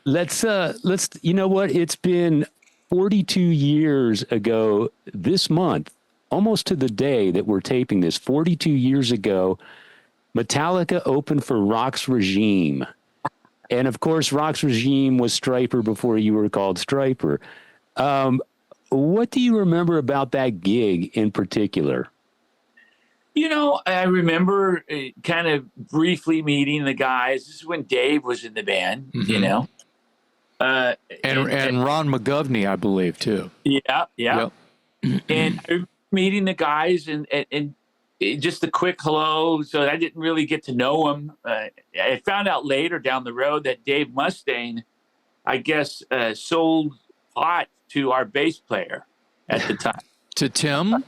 let's, you know what? It's been 42 years ago this month, almost to the day that we're taping this, 42 years ago, Metallica opened for Roxx Regime. And of course, Roxx Regime was Stryper before you were called Stryper. What do you remember about that gig in particular? You know, I remember kind of briefly meeting the guys. This is when Dave was in the band, you know. And Ron McGovney, I believe, too. Yeah. Yep. And I meeting the guys and just a quick hello. So I didn't really get to know them. I found out later down the road that Dave Mustaine, I guess, sold pot to our bass player at the time. To Tim?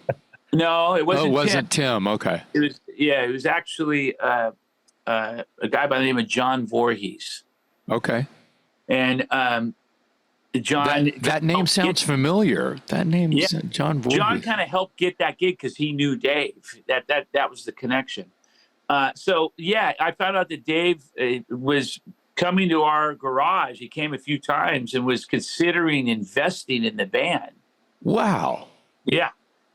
No, it wasn't. Oh, it wasn't Tim. Okay. It was actually a guy by the name of John Voorhees. Okay. And John, that name sounds familiar. That name, yeah. John Voorhees. John kind of helped get that gig because he knew Dave. That was the connection. So yeah, I found out that Dave was coming to our garage. He came a few times and was considering investing in the band. Wow. Yeah.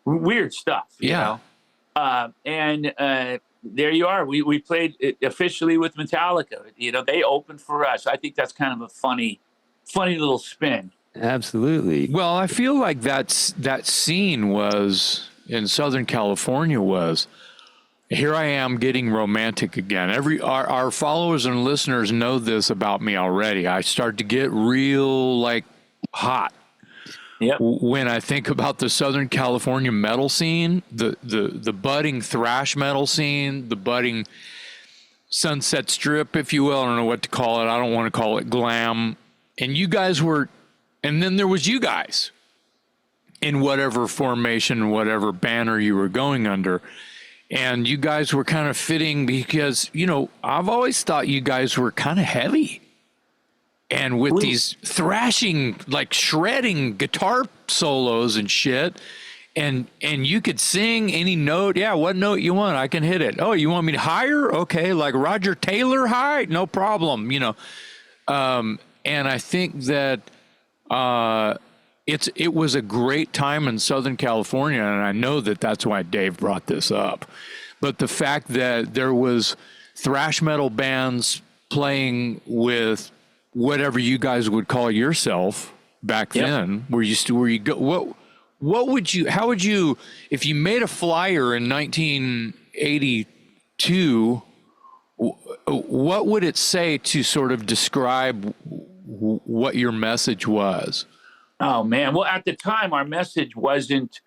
Weird stuff. Yeah. And there you are. We played officially with Metallica. You know, they opened for us. I think that's kind of a funny little spin. Absolutely. Well, I feel like that scene was in Southern California was, here I am getting romantic again. Our followers and listeners know this about me already. I start to get real like hot. Yep. When I think about the Southern California metal scene, the budding thrash metal scene, the budding Sunset Strip, if you will, I don't know what to call it. I don't want to call it glam. And you guys were, and then there was you guys in whatever formation, whatever banner you were going under. And you guys were kind of fitting because, you know, I've always thought you guys were kind of heavy. And with these thrashing, like shredding guitar solos and shit, and you could sing any note. Yeah, what note you want, I can hit it. Oh, you want me to higher? Okay, like Roger Taylor high? No problem, you know. And I think that it was a great time in Southern California, and I know that that's why Dave brought this up. But the fact that there was thrash metal bands playing with whatever you guys would call yourself back then, where you go, what would you, how would you, if you made a flyer in 1982, what would it say to sort of describe what your message was? Oh man. Well, at the time our message wasn't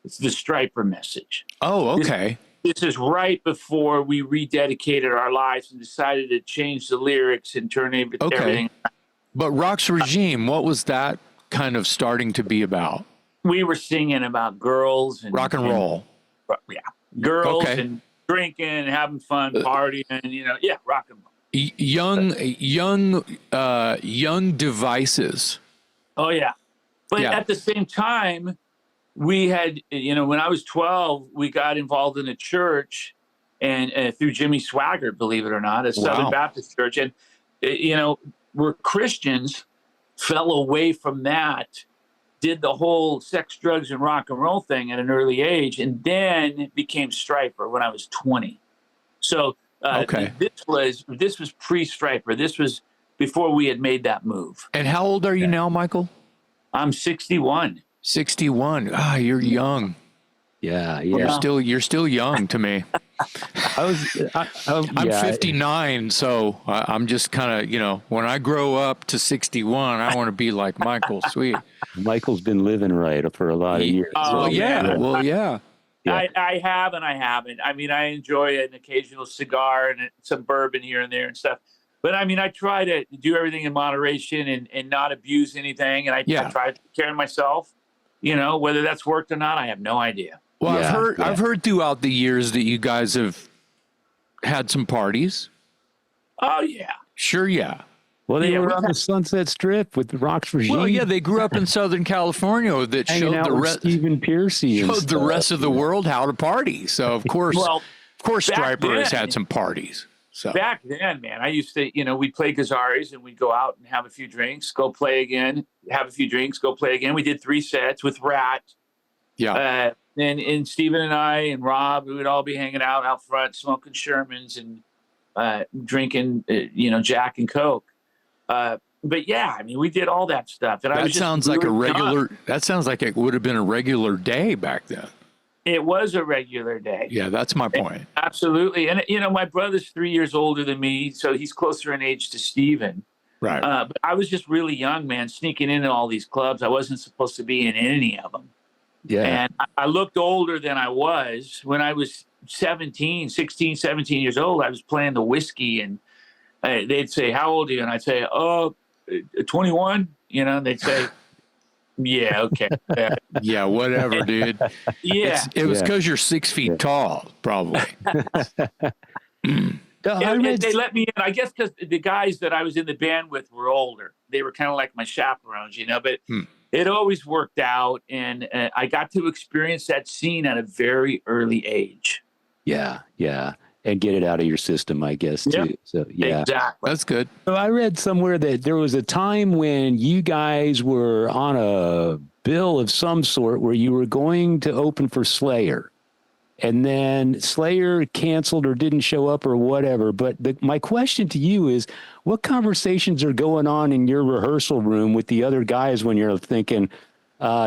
the Stryper message. Oh, okay. This is right before we rededicated our lives and decided to change the lyrics and turn everything. But Roxx Regime, what was that kind of starting to be about? We were singing about girls and rock and roll. Yeah, girls and drinking and having fun, partying, you know. Yeah, rock and roll. Young devices. Oh yeah, but at the same time, we had, you know, when I was 12, we got involved in a church, and through Jimmy Swaggart, believe it or not, a Southern Baptist church, and you know, we're Christians, fell away from that, did the whole sex, drugs, and rock and roll thing at an early age, and then became Stryper when I was 20. So this was pre-Stryper. This was before we had made that move. And how old are you now, Michael? I'm 61. 61. Ah, you're young. Yeah. You're still young to me. I'm 59, so I'm just kind of, you know, when I grow up to 61, I want to be like Michael. Sweet. Michael's been living right for a lot of years. Oh, yeah. Well, yeah. I have and I haven't. I mean, I enjoy an occasional cigar and some bourbon here and there and stuff. But I mean, I try to do everything in moderation and not abuse anything. And I try to take care of myself. You know, whether that's worked or not, I have no idea. Well, I've heard throughout the years that you guys have had some parties. Oh yeah, sure, yeah. Well, they were on the Sunset Strip with Roxx Regime. Well, yeah, they grew up in Southern California. That showed the rest. Stephen Piercy showed the rest of the world how to party. So of course, Stryper has had some parties. So back then, man, I used to, we'd play Gazaris and we'd go out and have a few drinks, go play again, have a few drinks, go play again. We did 3 sets with Rat. yeah, And Steven and I and Rob, we would all be hanging out front, smoking Shermans and drinking, Jack and Coke. But yeah, I mean, we did all that stuff. And that sounds like a regular. That sounds like it would have been a regular day back then. It was a regular day. Yeah, that's my point. Absolutely. And, my brother's 3 years older than me, so he's closer in age to Steven. Right. But I was just really young, man, sneaking into all these clubs. I wasn't supposed to be in any of them. Yeah. And I looked older than I was. When I was 16, 17 years old, I was playing the whiskey, and they'd say, "How old are you?" And I'd say, 21, and they'd say, yeah, okay. Yeah, whatever, dude. Yeah. It was because you're 6 feet tall, probably. And they let me in, I guess, because the guys that I was in the band with were older. They were kind of like my chaperones, but it always worked out. And I got to experience that scene at a very early age. Yeah. And get it out of your system, I guess, too. Yep. So, yeah. Exactly. That's good. So I read somewhere that there was a time when you guys were on a bill of some sort where you were going to open for Slayer. And then Slayer canceled or didn't show up or whatever. But my question to you is, what conversations are going on in your rehearsal room with the other guys when you're thinking,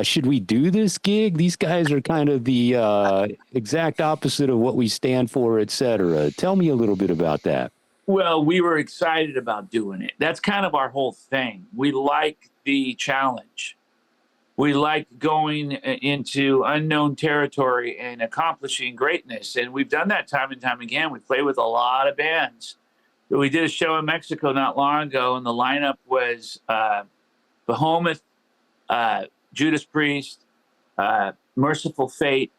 should we do this gig? These guys are kind of the exact opposite of what we stand for, et cetera. Tell me a little bit about that. Well, we were excited about doing it. That's kind of our whole thing. We like the challenge. We like going into unknown territory and accomplishing greatness. And we've done that time and time again. We play with a lot of bands. We did a show in Mexico not long ago, and the lineup was Behemoth, Judas Priest, Merciful Fate.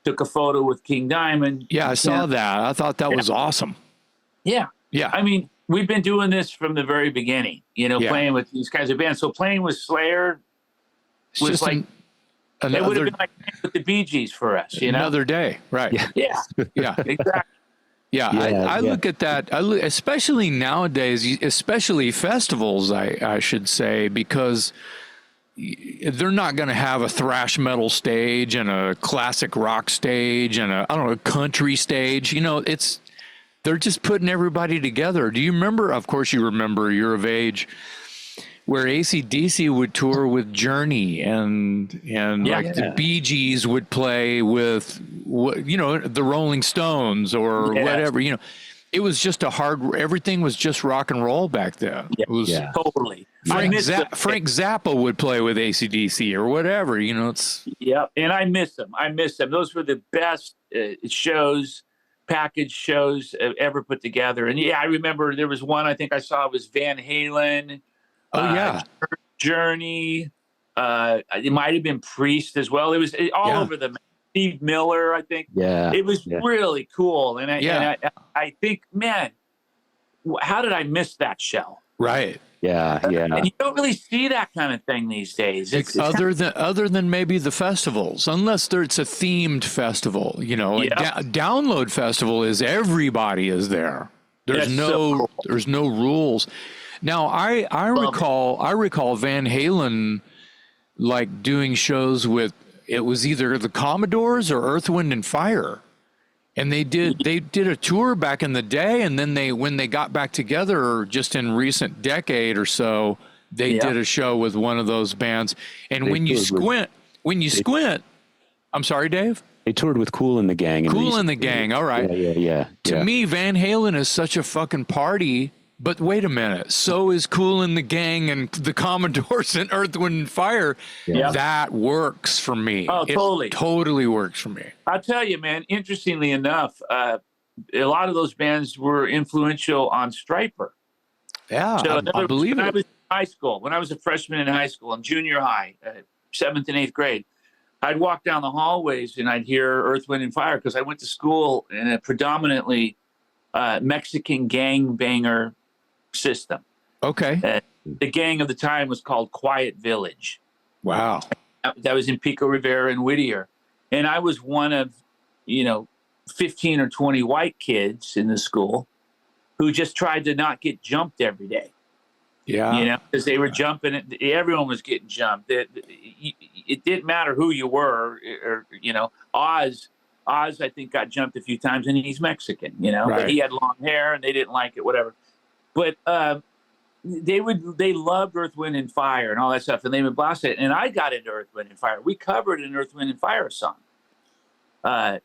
Took a photo with King Diamond. Yeah, I saw that. I thought that was awesome. Yeah. Yeah. I mean, we've been doing this from the very beginning, playing with these kinds of bands. So playing with Slayer was like, it would have been like playing with the Bee Gees for us, Another day. Right. Yeah. Yeah. Exactly. Yeah, I look at that, especially nowadays, especially festivals, I should say, because they're not going to have a thrash metal stage and a classic rock stage and a country stage. They're just putting everybody together. Do you remember? Of course you remember, you're of age, where AC/DC would tour with Journey and the Bee Gees would play with, the Rolling Stones or whatever, It was just everything was just rock and roll back then. Yeah, it was totally. Frank Zappa would play with AC/DC or whatever, it's. Yeah, and I miss them. Those were the best shows, package shows ever put together. And I remember there was one I think I saw was Van Halen. Journey. It might have been Priest as well. It was all over the map. Steve Miller, I think. Yeah. It was really cool. And I think, man, how did I miss that show? Right. Yeah. And you don't really see that kind of thing these days. It's other than maybe the festivals, unless it's a themed festival, Download Festival is everybody is there. There's no rules. Now I recall Van Halen like doing shows with, it was either the Commodores or Earth, Wind and Fire. And they did a tour back in the day, and then when they got back together just in recent decade or so, they did a show with one of those bands. And when you squint, I'm sorry, Dave? They toured with Kool and the Gang. Kool and the Gang, all right. Yeah. To me, Van Halen is such a fucking party. But wait a minute, so is Kool and the Gang and the Commodores and Earth, Wind and Fire. Yeah. That works for me. Oh, totally. It totally works for me. I'll tell you, man, interestingly enough, a lot of those bands were influential on Stryper. Yeah, so I believe it. When I was in high school, when I was a freshman in high school, in junior high, 7th and 8th grade, I'd walk down the hallways and I'd hear Earth, Wind and Fire because I went to school in a predominantly Mexican gangbanger system. Okay. The gang of the time was called Quiet Village. Wow. That was in Pico Rivera and Whittier. And I was one of, 15 or 20 white kids in the school who just tried to not get jumped every day. Yeah. You know, because they were jumping. Everyone was getting jumped. It didn't matter who you were, or you know, Oz, I think got jumped a few times, and he's Mexican. You know, but he had long hair, and they didn't like it, whatever. But they loved Earth, Wind, and Fire and all that stuff, and they would blast it. And I got into Earth, Wind, and Fire. We covered an Earth, Wind, and Fire song,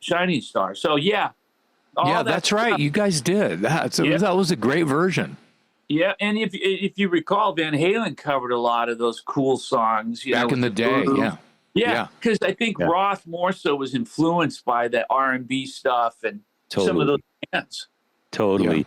Shining Star. So yeah, that's right. You guys did that. So that was a great version. Yeah, and if you recall, Van Halen covered a lot of those cool songs back in the day. Yeah, because I think Roth more so was influenced by the R&B stuff and some of those bands. Totally.